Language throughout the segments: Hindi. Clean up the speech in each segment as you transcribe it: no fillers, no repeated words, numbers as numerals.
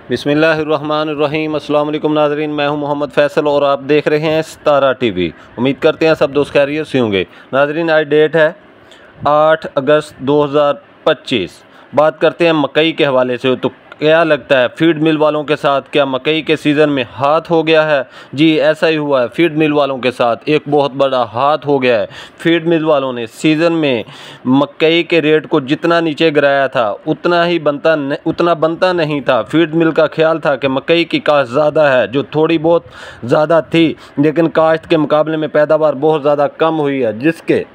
बिस्मिल्लाहिर्रहमानिर्रहीम। अस्सलाम वालेकुम नाज़रीन, मैं हूं मोहम्मद फ़ैसल और आप देख रहे हैं सितारा टीवी। उम्मीद करते हैं सब दोस्त खैरियत से होंगे। नाज़रीन, आज डेट है 8 अगस्त 2025। बात करते हैं मकई के हवाले से। तो क्या लगता है फीड मिल वालों के साथ क्या मकई के सीज़न में हाथ हो गया है? जी, ऐसा ही हुआ है। फीड मिल वालों के साथ एक बहुत बड़ा हाथ हो गया है। फीड मिल वालों ने सीज़न में मकई के रेट को जितना नीचे गिराया था उतना बनता नहीं था। फीड मिल का ख्याल था कि मकई की काश्त ज़्यादा है, जो थोड़ी बहुत ज़्यादा थी, लेकिन काश्त के मुकाबले में पैदावार बहुत ज़्यादा कम हुई है, जिसके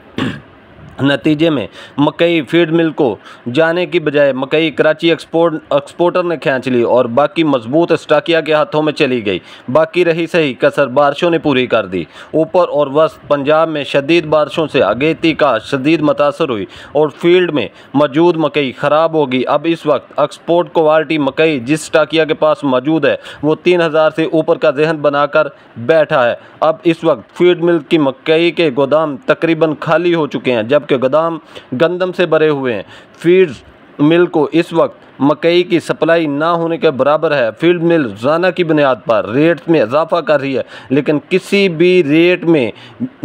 नतीजे में मकई फीड मिल को जाने की बजाय मकई कराची एक्सपोर्टर ने खींच ली और बाकी मजबूत स्टाकिया के हाथों में चली गई। बाकी रही सही कसर बारिशों ने पूरी कर दी। ऊपर और वस्त पंजाब में शदीद बारिशों से अगेती का शदीद मुतासर हुई और फील्ड में मौजूद मकई ख़राब होगी। अब इस वक्त एक्सपोर्ट क्वालिटी मकई जिस स्टाकिया के पास मौजूद है वो 3000 से ऊपर का जहन बनाकर बैठा है। अब इस वक्त फीड मिल की मकई के गोदाम तकरीबन खाली हो चुके हैं, जबकि गोदाम गंदम से भरे हुए हैं। फीड मिल को इस वक्त मकई की सप्लाई ना होने के बराबर है। फील्ड मिल रोज़ाना की बुनियाद पर रेट में इजाफा कर रही है, लेकिन किसी भी रेट में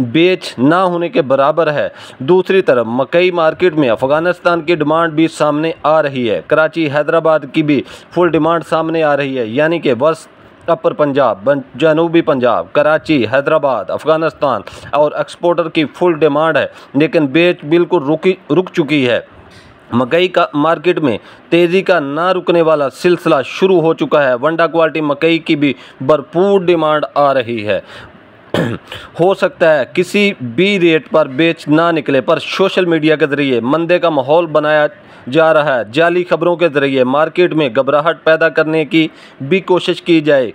बेच ना होने के बराबर है। दूसरी तरफ मकई मार्केट में अफ़गानिस्तान की डिमांड भी सामने आ रही है। कराची हैदराबाद की भी फुल डिमांड सामने आ रही है, यानी कि वस्त अपर पंजाब, जनूबी पंजाब, कराची, हैदराबाद, अफ़गानिस्तान और एक्सपोर्टर की फुल डिमांड है, लेकिन बेच बिल्कुल रुक चुकी है। मकई का मार्केट में तेज़ी का ना रुकने वाला सिलसिला शुरू हो चुका है। वंडा क्वालिटी मकई की भी भरपूर डिमांड आ रही है। हो सकता है किसी भी रेट पर बेच ना निकले, पर सोशल मीडिया के ज़रिए मंदे का माहौल बनाया जा रहा है। जाली खबरों के ज़रिए मार्केट में घबराहट पैदा करने की भी कोशिश की जाए,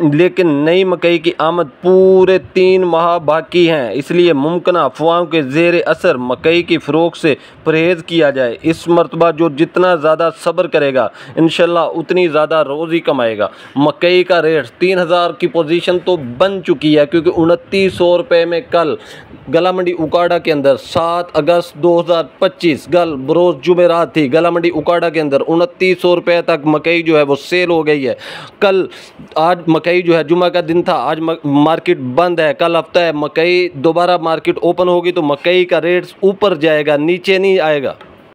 लेकिन नई मकई की आमद पूरे 3 माह बाकी हैं, इसलिए मुमकिन अफवाहों के ज़ेर असर मकई की फ़रोख्त से परहेज़ किया जाए। इस मरतबा जो जितना ज़्यादा सब्र करेगा इंशाल्लाह उतनी ज़्यादा रोज़ी कमाएगा। मकई का रेट 3000 की पोजीशन तो बन चुकी है, क्योंकि 2900 रुपये में कल गला मंडी उकाड़ा के अंदर 7 अगस्त 2025 कल बरोज़ जुमेरात थी। गला मंडी उकाड़ा के अंदर 2900 रुपये तक मकई जो है वो सेल हो गई है। कल आज मकई जो है जुमा का दिन था, आज मार्केट बंद है। कल हफ्ता है, मकई दोबारा मार्केट ओपन होगी तो मकई का रेट ऊपर जाएगा, नीचे नहीं आएगा।